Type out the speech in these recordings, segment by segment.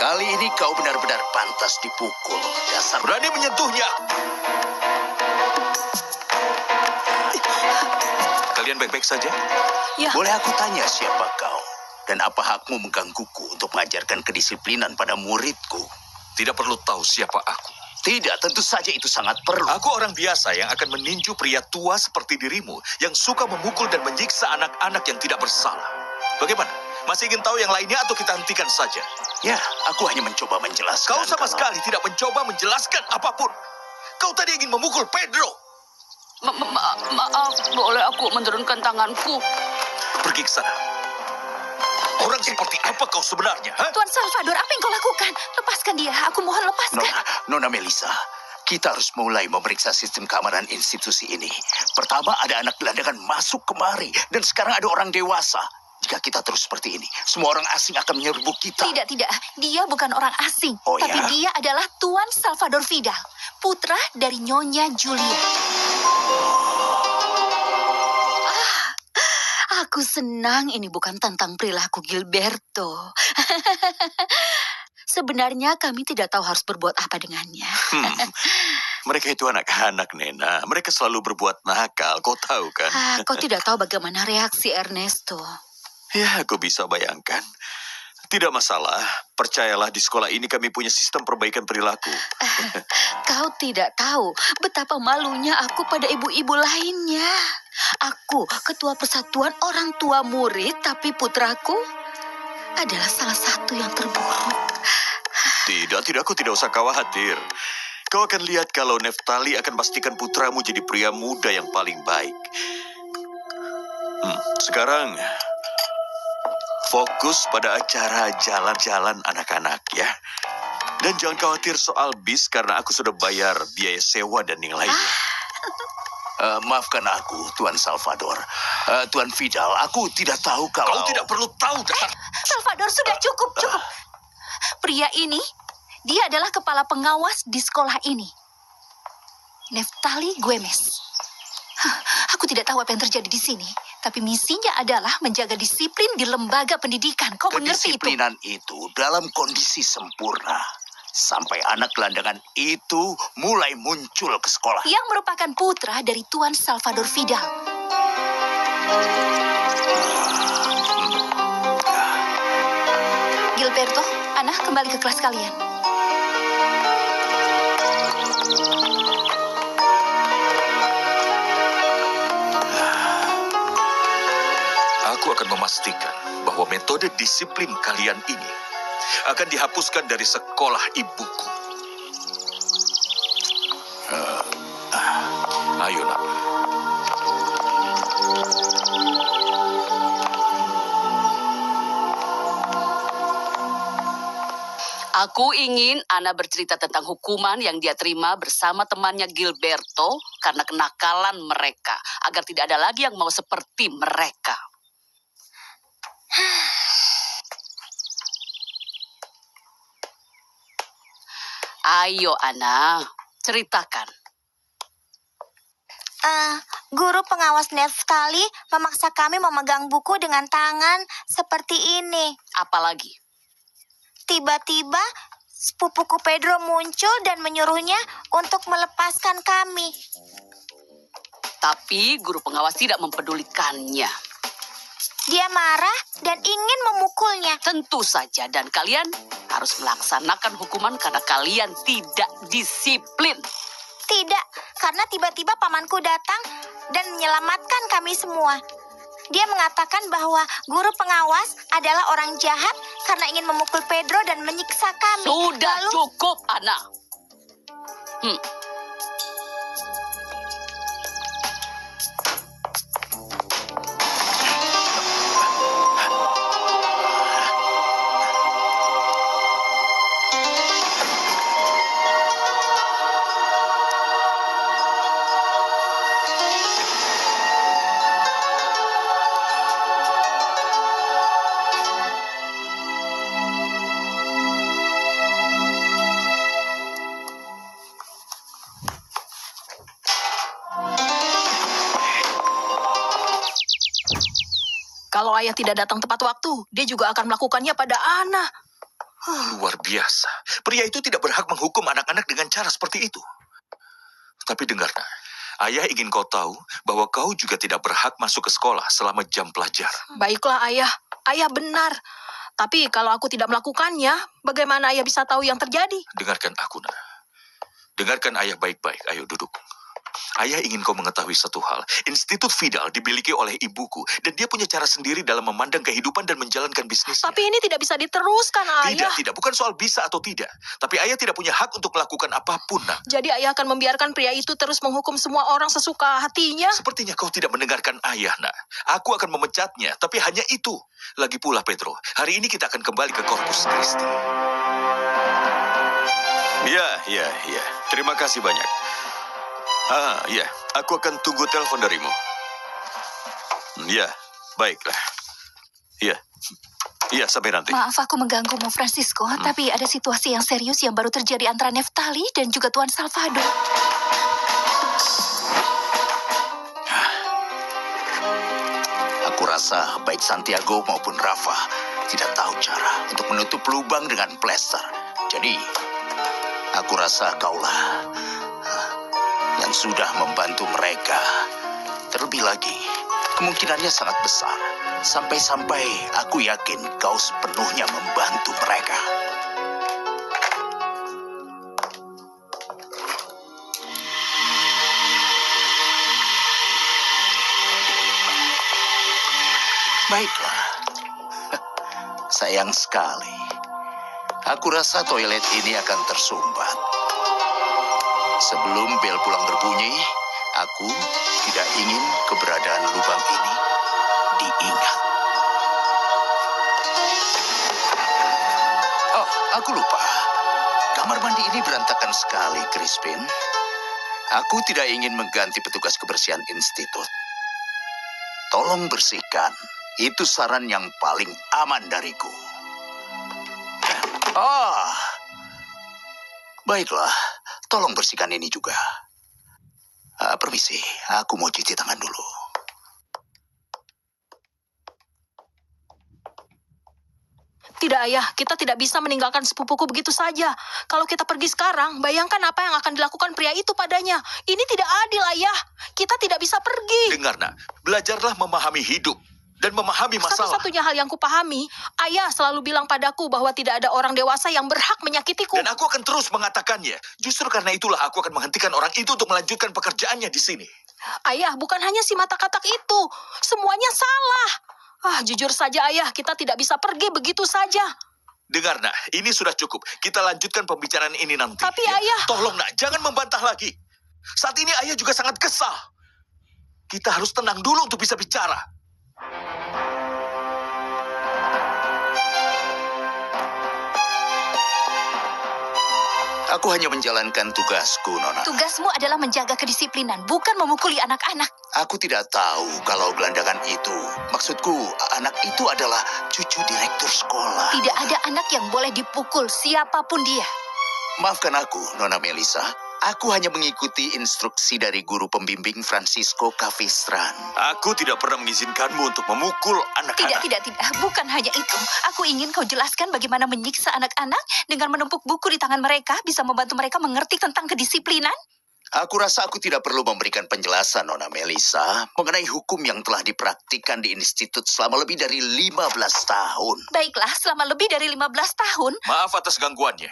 Kali ini kau benar-benar pantas dipukul. Dasar Berani menyentuhnya. Kalian baik-baik saja? Ya, Boleh aku tanya siapa kau? Dan apa hakmu menggangguku untuk mengajarkan kedisiplinan pada muridku? Tidak perlu tahu siapa aku. Tidak, tentu saja itu sangat perlu. Aku orang biasa yang akan meninju pria tua seperti dirimu yang suka memukul dan menyiksa anak-anak yang tidak bersalah. Bagaimana? Masih ingin tahu yang lainnya atau kita hentikan saja? Ya, aku hanya mencoba menjelaskan. Kau sama kalau- sekali tidak mencoba menjelaskan apapun. Kau tadi ingin memukul Pedro. maaf, boleh aku menurunkan tanganku? Pergi ke sana. Orang seperti apa kau sebenarnya? Ha? Tuan Salvador, apa yang kau lakukan? Lepaskan dia, aku mohon lepaskan. Nona Melissa, kita harus mulai memeriksa sistem keamanan institusi ini. Pertama, ada anak gelandangan masuk kemari. Dan sekarang ada orang dewasa. Jika kita terus seperti ini, semua orang asing akan menyerbu kita. Tidak, dia bukan orang asing. Oh, tapi ya? dia adalah Tuan Salvador Vidal, putra dari Nyonya Julia. Aku senang ini bukan tentang perilaku Gilberto. Sebenarnya kami tidak tahu harus berbuat apa dengannya. Mereka itu anak-anak, Nena. Mereka selalu berbuat nakal. Kau tahu kan? Kau tidak tahu bagaimana reaksi Ernesto. Ya, aku bisa bayangkan. Tidak masalah. Percayalah, di sekolah ini kami punya sistem perbaikan perilaku. Kau tidak tahu betapa malunya aku pada ibu-ibu lainnya. Aku ketua persatuan orang tua murid, tapi putraku adalah salah satu yang terburuk. Tidak, aku tidak usah khawatir. Kau akan lihat kalau Neftali akan pastikan putramu jadi pria muda yang paling baik. Sekarang, fokus pada acara jalan-jalan anak-anak ya. Dan jangan khawatir soal bis karena aku sudah bayar biaya sewa dan yang lainnya. Maafkan aku, Tuan Salvador. Tuan Vidal, aku tidak tahu kalau... Kau tidak perlu tahu, dasar. Salvador, sudah cukup. Pria ini, dia adalah kepala pengawas di sekolah ini. Neftali Güemes. Aku tidak tahu apa yang terjadi di sini, tapi misinya adalah menjaga disiplin di lembaga pendidikan. Kau mengerti itu? Kedisiplinan itu dalam kondisi sempurna. Sampai anak gelandangan itu mulai muncul ke sekolah. Yang merupakan putra dari Tuan Salvador Vidal. Gilberto, Ana, kembali ke kelas kalian. Aku akan memastikan bahwa metode disiplin kalian ini akan dihapuskan dari sekolah ibuku. Ayo, nak. Aku ingin Ana bercerita tentang hukuman yang dia terima bersama temannya Gilberto karena kenakalan mereka, agar tidak ada lagi yang mau seperti mereka. Ayo, Ana, ceritakan. Guru pengawas Neftali memaksa kami memegang buku dengan tangan seperti ini. Apalagi? Tiba-tiba, sepupuku Pedro muncul dan menyuruhnya untuk melepaskan kami. Tapi guru pengawas tidak mempedulikannya. Dia marah dan ingin memukulnya. Tentu saja, dan kalian harus melaksanakan hukuman karena kalian tidak disiplin. Tidak, karena tiba-tiba pamanku datang dan menyelamatkan kami semua. Dia mengatakan bahwa guru pengawas adalah orang jahat karena ingin memukul Pedro dan menyiksa kami. Sudah cukup, Ana. Kalau ayah tidak datang tepat waktu, dia juga akan melakukannya pada Ana. Luar biasa. Pria itu tidak berhak menghukum anak-anak dengan cara seperti itu. Tapi dengar, nak. Ayah ingin kau tahu bahwa kau juga tidak berhak masuk ke sekolah selama jam pelajaran. Baiklah, Ayah. Ayah benar. Tapi kalau aku tidak melakukannya, bagaimana Ayah bisa tahu yang terjadi? Dengarkan aku, nak. Dengarkan ayah baik-baik. Ayo duduk. Ayah ingin kau mengetahui satu hal. Institut Vidal dimiliki oleh ibuku, dan dia punya cara sendiri dalam memandang kehidupan dan menjalankan bisnisnya. Tapi ini tidak bisa diteruskan, Ayah. Tidak. Bukan soal bisa atau tidak. Tapi ayah tidak punya hak untuk melakukan apapun, nak. Jadi Ayah akan membiarkan pria itu terus menghukum semua orang sesuka hatinya? Sepertinya kau tidak mendengarkan ayah, nak. Aku akan memecatnya, tapi hanya itu. Lagi pula, Pedro, hari ini kita akan kembali ke Corpus Christi. Ya. Terima kasih banyak. Ya. Aku akan tunggu telepon darimu. Ya, baiklah. Ya, sampai nanti. Maaf aku mengganggumu, Francisco, tapi ada situasi yang serius yang baru terjadi antara Neftali dan juga Tuan Salvador. Aku rasa baik Santiago maupun Rafa tidak tahu cara untuk menutup lubang dengan plester. Jadi, aku rasa kaulah yang sudah membantu mereka. Terlebih lagi, kemungkinannya sangat besar. Sampai-sampai aku yakin kau sepenuhnya membantu mereka. Baiklah. Sayang sekali. Aku rasa toilet ini akan tersumbat. Sebelum bel pulang berbunyi, aku tidak ingin keberadaan lubang ini diingat. Oh, aku lupa. Kamar mandi ini berantakan sekali, Crispin. Aku tidak ingin mengganti petugas kebersihan institut. Tolong bersihkan. Itu saran yang paling aman dariku. Baiklah. Tolong bersihkan ini juga. Permisi, aku mau cuci tangan dulu. Tidak, Ayah. Kita tidak bisa meninggalkan sepupuku begitu saja. Kalau kita pergi sekarang, bayangkan apa yang akan dilakukan pria itu padanya. Ini tidak adil, Ayah. Kita tidak bisa pergi. Dengar, nak. Belajarlah memahami hidup dan memahami masalah. Satu-satunya hal yang kupahami, Ayah selalu bilang padaku bahwa tidak ada orang dewasa yang berhak menyakitiku. Dan aku akan terus mengatakannya. Justru karena itulah aku akan menghentikan orang itu untuk melanjutkan pekerjaannya di sini. Ayah, bukan hanya si mata katak itu. Semuanya salah. Jujur saja, Ayah, kita tidak bisa pergi begitu saja. Dengar, nak. Ini sudah cukup. Kita lanjutkan pembicaraan ini nanti. Tapi, Ayah... Tolong, nak. Jangan membantah lagi. Saat ini ayah juga sangat kesal. Kita harus tenang dulu untuk bisa bicara. Aku hanya menjalankan tugasku, Nona. Tugasmu adalah menjaga kedisiplinan, bukan memukuli anak-anak. Aku tidak tahu kalau gelandangan itu. Maksudku, anak itu adalah cucu direktur sekolah. Tidak ada anak yang boleh dipukul, siapapun dia. Maafkan aku, Nona Melissa. Aku hanya mengikuti instruksi dari guru pembimbing Francisco Cavistran. Aku tidak pernah mengizinkanmu untuk memukul anak-anak. Tidak. Bukan hanya itu. Aku ingin kau jelaskan bagaimana menyiksa anak-anak dengan menumpuk buku di tangan mereka bisa membantu mereka mengerti tentang kedisiplinan. Aku rasa aku tidak perlu memberikan penjelasan, Nona Melissa, mengenai hukum yang telah dipraktikkan di institut selama lebih dari 15 tahun. Baiklah, selama lebih dari 15 tahun. Maaf atas gangguannya.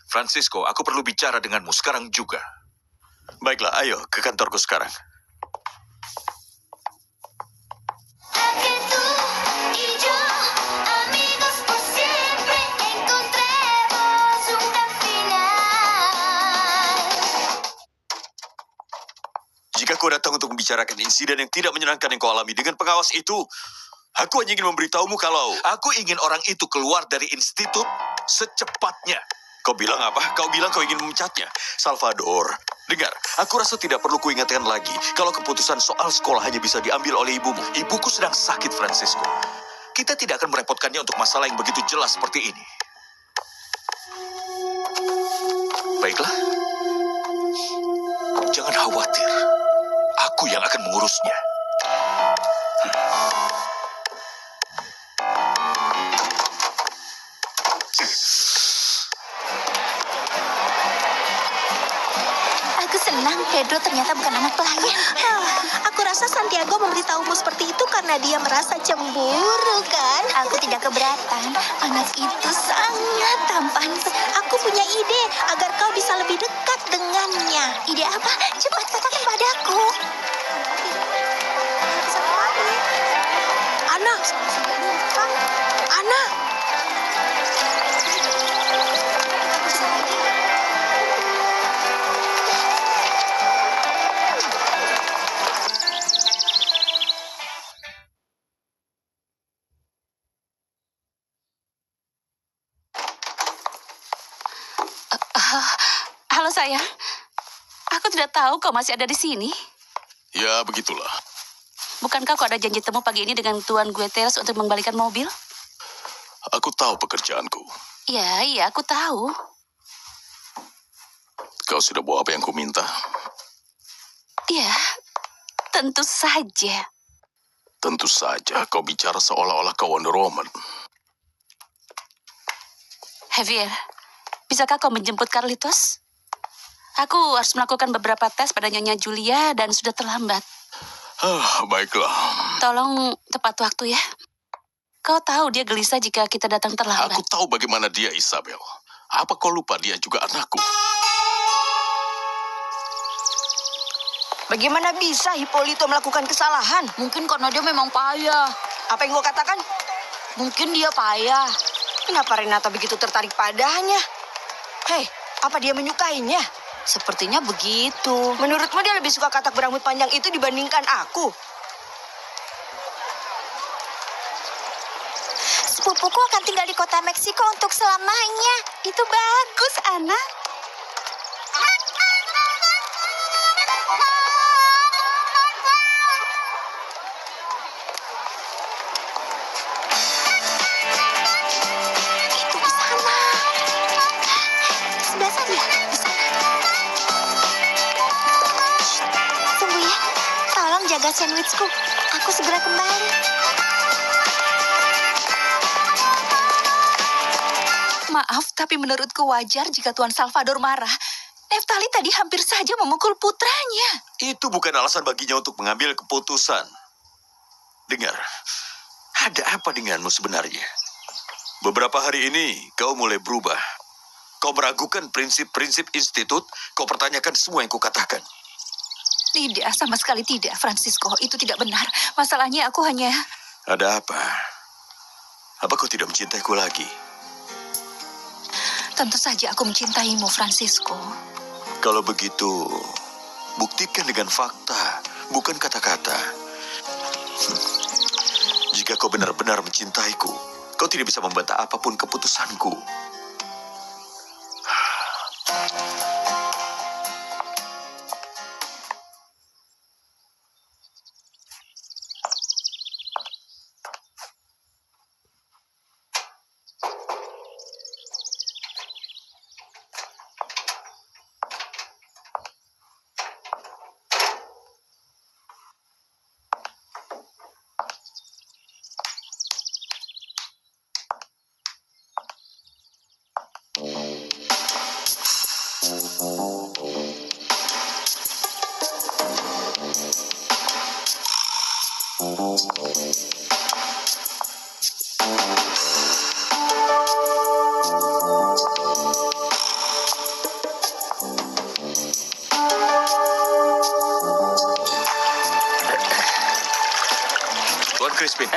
Francisco, aku perlu bicara denganmu sekarang juga. Baiklah, ayo ke kantorku sekarang. Jika kau datang untuk membicarakan insiden yang tidak menyenangkan yang kau alami dengan pengawas itu, aku hanya ingin memberitahumu kalau... Aku ingin orang itu keluar dari institut secepatnya. Kau bilang apa? Kau bilang kau ingin memecatnya. Salvador, dengar, aku rasa tidak perlu kuingatkan lagi kalau keputusan soal sekolah hanya bisa diambil oleh ibumu. Ibuku sedang sakit, Francisco. Kita tidak akan merepotkannya untuk masalah yang begitu jelas seperti ini. Baiklah. Jangan khawatir. Aku yang akan mengurusnya. Pedro ternyata bukan anak pelayan. Aku rasa Santiago memberitahumu seperti itu karena dia merasa cemburu, kan? Aku tidak keberatan. Anak itu sangat tampan. Aku punya ide agar kau bisa lebih dekat dengannya. Ide apa? Cepat katakan padaku. Ana, Ana, Halo sayang, aku tidak tahu kau masih ada di sini. Ya, begitulah. Bukankah kau ada janji temu pagi ini dengan Tuan Guterres untuk mengembalikan mobil? Aku tahu pekerjaanku. Iya, aku tahu. Kau sudah bawa apa yang ku minta? Ya, tentu saja. Tentu saja kau bicara seolah-olah kau Wonder Woman. Javier, bisakah kau menjemput Carlitos? Aku harus melakukan beberapa tes pada Nyonya Julia dan sudah terlambat. Baiklah. Tolong tepat waktu ya. Kau tahu dia gelisah jika kita datang terlambat. Aku tahu bagaimana dia, Isabel. Apa kau lupa dia juga anakku? Bagaimana bisa Hippolito melakukan kesalahan? Mungkin karena dia memang payah. Apa yang kau katakan? Mungkin dia payah. Kenapa Renata begitu tertarik padanya? Hei, apa dia menyukainya? Sepertinya begitu. Menurutmu dia lebih suka katak berambut panjang itu dibandingkan aku? Sepupuku akan tinggal di kota Meksiko untuk selamanya. Itu bagus, Ana. Itu di sana. Sebelah sana ya, di sana. Shh, tunggu ya. Tolong jaga sandwichku. Aku segera kembali. Maaf, tapi menurutku wajar jika Tuan Salvador marah. Neftali tadi hampir saja memukul putranya. Itu bukan alasan baginya untuk mengambil keputusan. Dengar, ada apa denganmu sebenarnya? Beberapa hari ini kau mulai berubah. Kau meragukan prinsip-prinsip institut, kau pertanyakan semua yang kukatakan. Tidak, sama sekali tidak, Francisco. Itu tidak benar. Masalahnya aku hanya... Ada apa? Apa kau tidak mencintaiku lagi? Tentu saja aku mencintaimu, Francisco. Kalau begitu, buktikan dengan fakta, bukan kata-kata. Jika kau benar-benar mencintaiku, kau tidak bisa membantah apapun keputusanku. Tuan Crispin,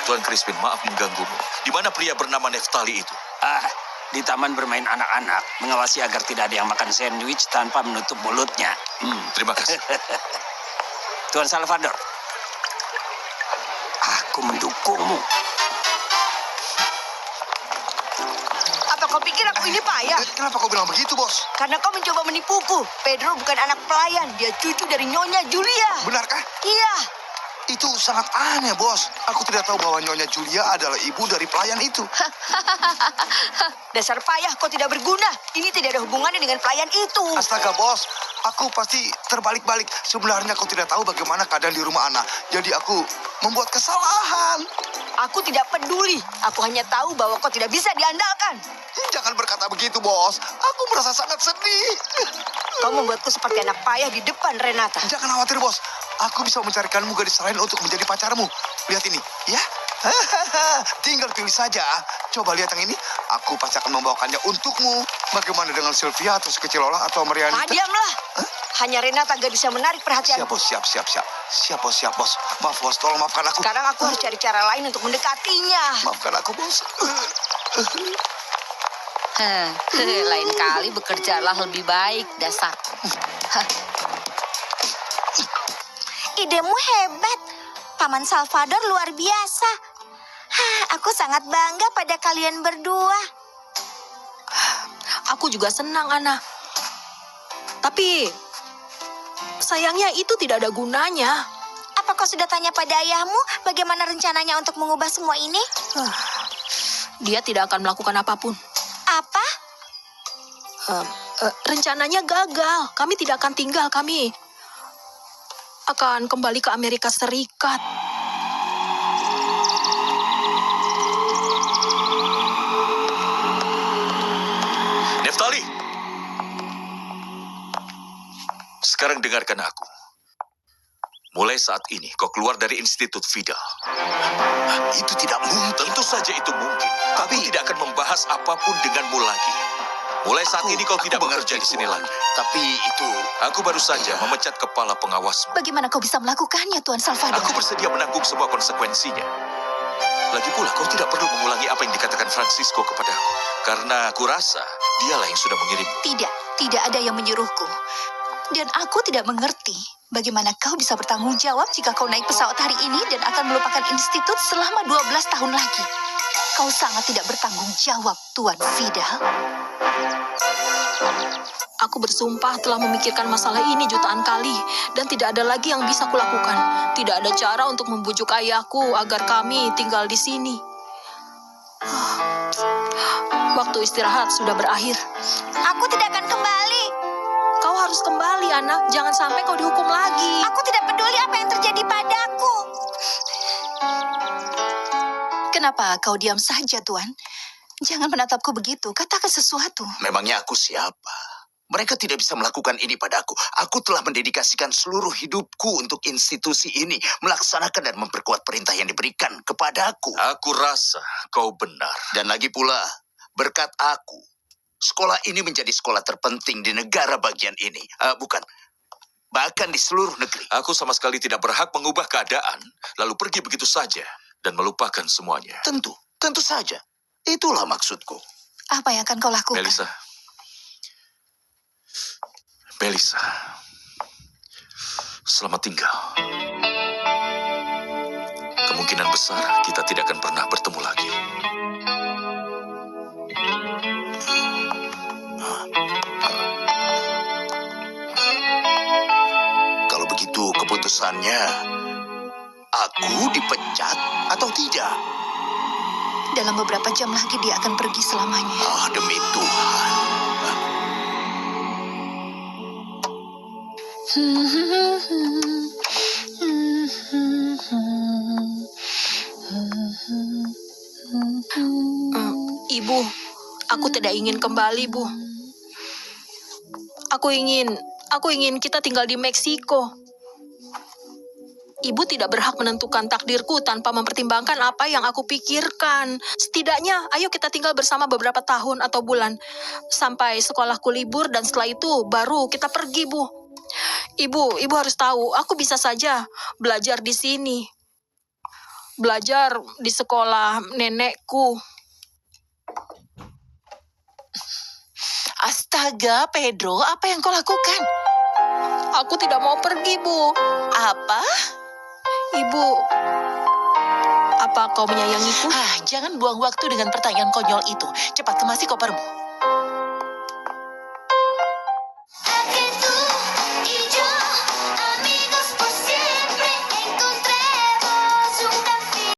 Tuan Crispin, maaf mengganggumu. Di mana pria bernama Neftali itu? Di taman bermain anak-anak, mengawasi agar tidak ada yang makan sandwich tanpa menutup mulutnya. Terima kasih. Tuan Salvador, aku mendukungmu. Apa kau pikir aku ini payah? Kenapa kau bilang begitu, Bos? Karena kau mencoba menipuku. Pedro bukan anak pelayan, dia cucu dari Nyonya Julia. Benarkah? Iya. Itu sangat aneh, Bos. Aku tidak tahu bahwa Nyonya Julia adalah ibu dari pelayan itu. Dasar payah, kau tidak berguna. Ini tidak ada hubungannya dengan pelayan itu. Astaga, Bos. Aku pasti terbalik-balik. Sebenarnya kau tidak tahu bagaimana keadaan di rumah Ana. Jadi aku membuat kesalahan. Aku tidak peduli. Aku hanya tahu bahwa kau tidak bisa diandalkan. Jangan berkata begitu, Bos. Aku merasa sangat sedih. Kau membuatku seperti anak payah di depan Renata. Jangan khawatir, Bos. Aku bisa mencarikanmu gadis lain untuk menjadi pacarmu. Lihat ini, ya. Tinggal pilih saja. Coba lihat yang ini. Aku pasti akan membawakannya untukmu. Bagaimana dengan Sylvia atau sekecil Lola atau Marianita? Diamlah. Hanya Renata gadis yang menarik perhatian. Siap, Bos. Siap, Bos. Maaf, Bos. Tolong maafkan aku. Sekarang aku harus cari cara lain untuk mendekatinya. Maafkan aku, Bos. Lain kali bekerjalah lebih baik, dasar. Idemu hebat. Paman Salvador luar biasa. Aku sangat bangga pada kalian berdua. Aku juga senang, Ana. Tapi sayangnya itu tidak ada gunanya. Apa kau sudah tanya pada ayahmu bagaimana rencananya untuk mengubah semua ini? Dia tidak akan melakukan apapun. Apa? Rencananya gagal. Kami tidak akan tinggal. Kami akan kembali ke Amerika Serikat. Neftali! Sekarang dengarkan aku. Mulai saat ini kau keluar dari Institut Vidal. Itu tidak mungkin. Tentu saja itu mungkin. Tapi tidak akan membahas apapun denganmu lagi. Mulai saat ini kau tidak bekerja di sini lagi. Tapi itu... Aku baru saja memecat kepala pengawasmu. Bagaimana kau bisa melakukannya, Tuan Salvador? Aku bersedia menanggung semua konsekuensinya. Lagi pula kau tidak perlu mengulangi apa yang dikatakan Francisco kepadaku. Karena aku rasa dialah yang sudah mengirim. Tidak ada yang menyuruhku. Dan aku tidak mengerti bagaimana kau bisa bertanggung jawab jika kau naik pesawat hari ini dan akan melupakan institut selama 12 tahun lagi. Kau sangat tidak bertanggung jawab, Tuan Vidal. Aku bersumpah telah memikirkan masalah ini jutaan kali dan tidak ada lagi yang bisa kulakukan. Tidak ada cara untuk membujuk ayahku agar kami tinggal di sini. Waktu istirahat sudah berakhir. Aku tidak akan kembali. Kau harus kembali, Ana. Jangan sampai kau dihukum lagi. Aku tidak peduli apa yang terjadi padaku. Kenapa kau diam saja, Tuan? Jangan menatapku begitu. Katakan sesuatu. Memangnya aku siapa? Mereka tidak bisa melakukan ini padaku. Aku telah mendedikasikan seluruh hidupku untuk institusi ini, melaksanakan dan memperkuat perintah yang diberikan kepadaku. Aku rasa kau benar. Dan lagi pula, berkat aku, sekolah ini menjadi sekolah terpenting di negara bagian ini. Bukan, bahkan di seluruh negeri. Aku sama sekali tidak berhak mengubah keadaan, lalu pergi begitu saja dan melupakan semuanya. Tentu saja. Itulah maksudku. Apa yang akan kau lakukan? Melissa, selamat tinggal. Kemungkinan besar kita tidak akan pernah bertemu lagi. Kalau begitu keputusannya, aku dipecat atau tidak? Dalam beberapa jam lagi dia akan pergi selamanya. Demi Tuhan. Ibu, aku tidak ingin kembali, Bu. Aku ingin kita tinggal di Meksiko. Ibu tidak berhak menentukan takdirku tanpa mempertimbangkan apa yang aku pikirkan. Setidaknya, ayo kita tinggal bersama beberapa tahun atau bulan. Sampai sekolahku libur dan setelah itu baru kita pergi, Bu. Ibu harus tahu, aku bisa saja belajar di sini. Belajar di sekolah nenekku. Astaga, Pedro, apa yang kau lakukan? Aku tidak mau pergi, Bu. Apa? Ibu, apa kau menyayangiku? Jangan buang waktu dengan pertanyaan konyol itu. Cepat kemasi kopermu.